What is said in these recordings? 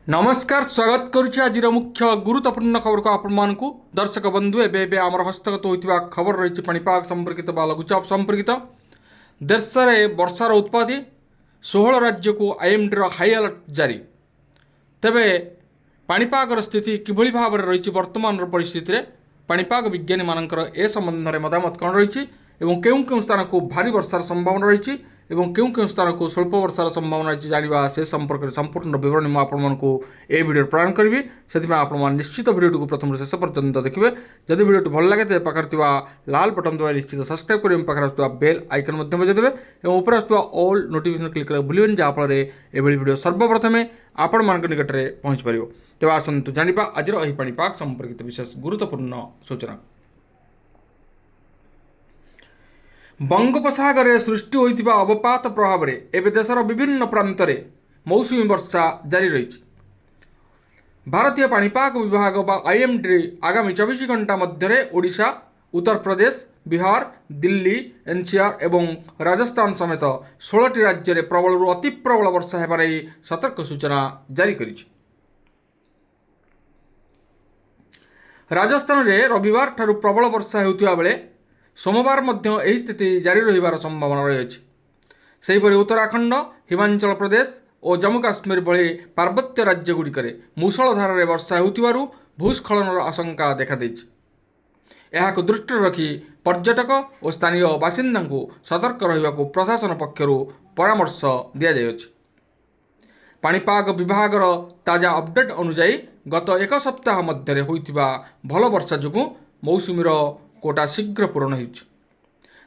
नमस्कार स्वागत करुच्ची आज मुख्य गुरुत्वपूर्ण खबर को आपको दर्शक बंधु एवं आम हस्तगत होता खबर रही पाणीपाग संपर्कित लघुचाप संपर्कित देश में वर्षार उत्पत्ति 16 राज्य को आईएमडी हाई अलर्ट जारी तेबे पाणीपागर स्थिति किभली भाव में रही वर्तमान परिस्थिति में पाणीपाग विज्ञानी मानकर ए संबंध में मतामत कौन रही केउं स्थान को भारी वर्षार संभावना रही केउं स्थान को स्वल्प वर्षार संभावना रही जाना से संपर्क में संपूर्ण विवरणी मुझे ये भिडियो प्रदान करी से निश्चित भिडियो को प्रथम शेष पर्यंत देखिए जदि भिडियो भल लगे तो पाखे लाल बटन दबाई निश्चित सब्सक्राइब करेंगे पाखे बेल आइकन बजाइदेवे और ऊपर आसुवा ऑल नोटिफिकेशन क्लिक कर भूलें जहाँफल एभली भिडियो सर्वप्रथम आपण मान निकट में पहुँच पार तेज आसतु जाना आज पाणीपाग संपर्कित विशेष गुरुत्वपूर्ण सूचना। बंगोपसागर में सृष्टि होता अवपात प्रभाव में एवं देशर विभिन्न प्रांत में मौसुमी वर्षा जारी रही। भारतीय पाणीपाग विभाग बा आईएमडी आगामी 24 घंटा मध्य ओडिशा, उत्तर प्रदेश, बिहार, दिल्ली, एनसीआर एवं राजस्थान समेत 16टी राज्य में प्रबल अति प्रबल वर्षा होगा नहीं सतर्क सूचना जारी करिछि। राजस्थान में रविवार ठारू प्रबल वर्षा होता बेले सोमवार मध्य यही स्थिति जारी रहिबार संभावना रही। सेहीपरि उत्तराखंड, हिमाचल प्रदेश और जम्मू काश्मीर भली पार्वत्य राज्यगुड़िक मूषलधार वर्षा होतिबारु भूस्खलनर आशंका देखादेइछि। एहाको दृष्टि रखी पर्यटक और स्थानीय बासिंदा को सतर्क रहिबाकु प्रशासन पक्षरु परामर्श दिया जायछि। पाणीपाग विभागर ताजा अपडेट अनुसार गत एक सप्ताह मध्य होइतिबा भल वर्षा जोगु मौसुमीर कोटा शीघ्र पूरण होइछि।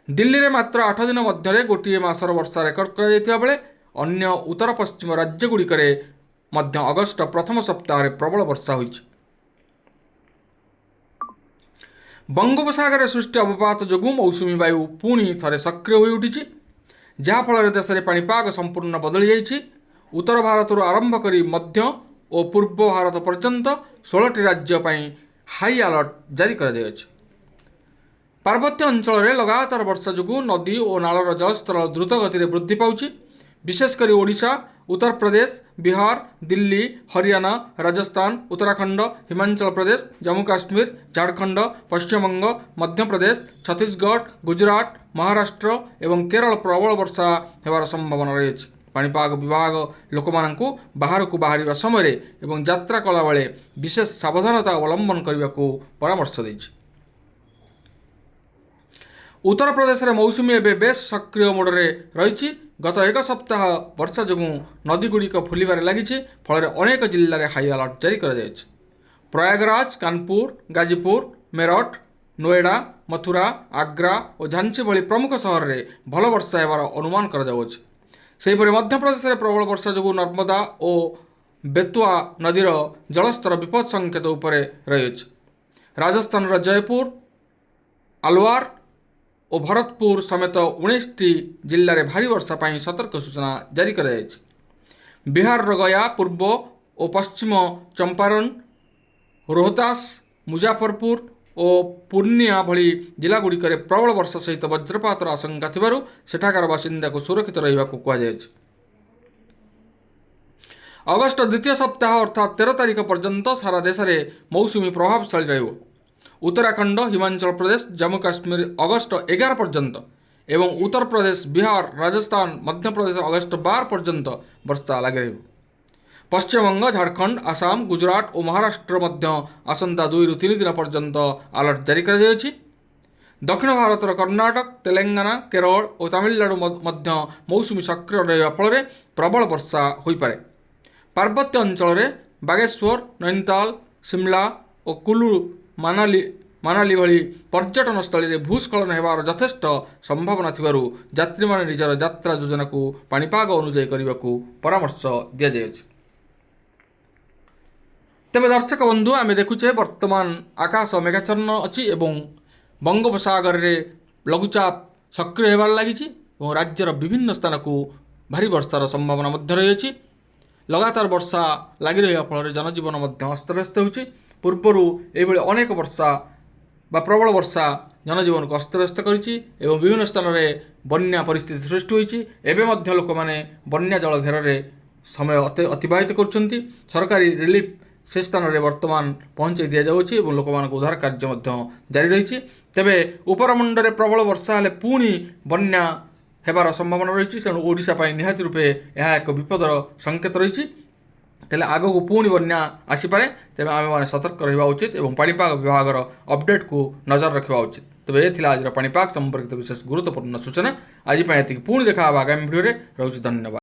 दिल्ली में मात्र 8 दिन मध्य गोटे मासर वर्षा रेकर्ड करा बेले अन्य उत्तर पश्चिम राज्यगुड़िक मध्य अगस्ट प्रथम सप्ताह प्रबल वर्षा होइछि। बंगोपसागर सृष्टि अवपात जोगु मौसुमी वायु पुणी थरे सक्रिय हो उठी जहाँफल देश में पाणीपाग संपूर्ण बदली जाइछि। उत्तर भारत आरंभ करी मध्य और पूर्व भारत पर्यंत 16टी राज्य हाई अलर्ट जारी करा जायछि। पार्वत्य अंचल में लगातार वर्षा जोगु नदी और नालर जलस्तर द्रुत गति में वृद्धि पाउछि। विशेषकर ओडिशा, उत्तर प्रदेश, बिहार, दिल्ली, हरियाणा, राजस्थान, उत्तराखंड, हिमाचल प्रदेश, जम्मू काश्मीर, झारखंड, पश्चिम बंग, मध्य प्रदेश, छत्तीसगढ़, गुजरात, महाराष्ट्र एवं केरल प्रबल वर्षा होवार संभावना रही। पाणीपाग विभाग लोक मानू बाहर को बाहर समय एवं यात्रा कला बेले विशेष सावधानता अवलंबन करने को परामर्श देइछि। उत्तर प्रदेश में मौसुमी एवं बेस सक्रिय मोडे रही। गत एक सप्ताह वर्षा जोगु नदीगुड़िक फुलबार लगी फल अनेक जिले में हाई अलर्ट जारी कर प्रयागराज, कानपुर, गाजीपुर, मेरठ, नोएडा, मथुरा, आग्रा और झांसी भली प्रमुख सहर में भल वर्षा होवार अनुमान कर मध्य प्रदेश में प्रबल वर्षा जोगु नर्मदा और बेतुआ नदीर जलस्तर विपद संकेत उपर रही। राजस्थान जयपुर, अलवार और भरतपुर समेत 19टी जिले में भारी वर्षा पर सतर्क सूचना जारी कर बिहार गया, पूर्व और पश्चिम चंपारण, रोहतास, मुजफ्फरपुर और पूर्णिया भली जिलागुड़िक प्रबल वर्षा सहित वज्रपातर आशंका थिबारु सेठाकार बासिंदा को सुरक्षित रहिबाकु कुहाଯାଇଛି। अगस्ट द्वितीय सप्ताह अर्थात 13 तारिख पर्यंत सारा देश में मौसुमी प्रभावशाली रहिबो। उत्तराखंड, हिमाचल प्रदेश, जम्मू काश्मीर अगस्ट 11 पर्यंत एवं उत्तर प्रदेश, बिहार, राजस्थान, मध्य प्रदेश अगस्ट 12 पर्यंत वर्षा लगी रहिबो। पश्चिम बंग, झारखंड, आसाम, गुजरात और महाराष्ट्र मध्य आसंता 2 ରୁ 3 दिन पर्यंत अलर्ट जारी कर दक्षिण भारत कर्नाटक, तेलंगाना, केरल और तमिलनाडु मध्य मौसुमी सक्रिय रहा फल प्रबल वर्षा हो पारे। पार्वत्य अंचल में बागेश्वर, नैनीताल, शिमला और कुल्लू, मनाली भली पर्यटन स्थली में भूस्खलन होवार यथेष्ट संभावना थिबारु यात्री माने निजर यात्रा योजना को पाणीपाग अनुଯାयी करने को परामर्श दि जायछि। तेज दर्शक बंधु आम देखुचे वर्तमान आकाश मेघाच्छन्न अच्छी एवं बंगोपसागर में लघुचाप सक्रिय होबार लगी राज्यर विभिन्न स्थान को भारी वर्षार संभावना रही। लगातार वर्षा लगी रहा फल जनजीवन अस्तव्यस्त होछि। पूर्वर ये अनेक वर्षा बा प्रबल वर्षा जनजीवन को अस्तव्यस्त करिछि एवं विभिन्न स्थान में बन्या परिस्थिति सृष्टि होइछि। एबे मध्य लोक माने बन्या जल घेर समय अतिबाहित करुँच सरकारी रिलीफ से स्थान में वर्तमान पहुँचाई दि जाऊँगी और लोक उद्धार कार्य जारी रही। तेबे उपरमुंडे प्रबल वर्षा हेले पुणी बन्या हेबार संभावना रही तेणु ओडिशा निहाती रूपे यह एक विपदर संकेत रही। तेल आग को पुणी बन्या आसीपे तेज आम मैंने सतर्क रहा उचित और पाणीपाग विभाग अपडेट को नजर रखा उचित। तेज ये आज पाणीपाग संपर्कित विशेष गुरुत्वपूर्ण सूचना। आज पुणी देखा आगामी भिडियो। रोचे धन्यवाद।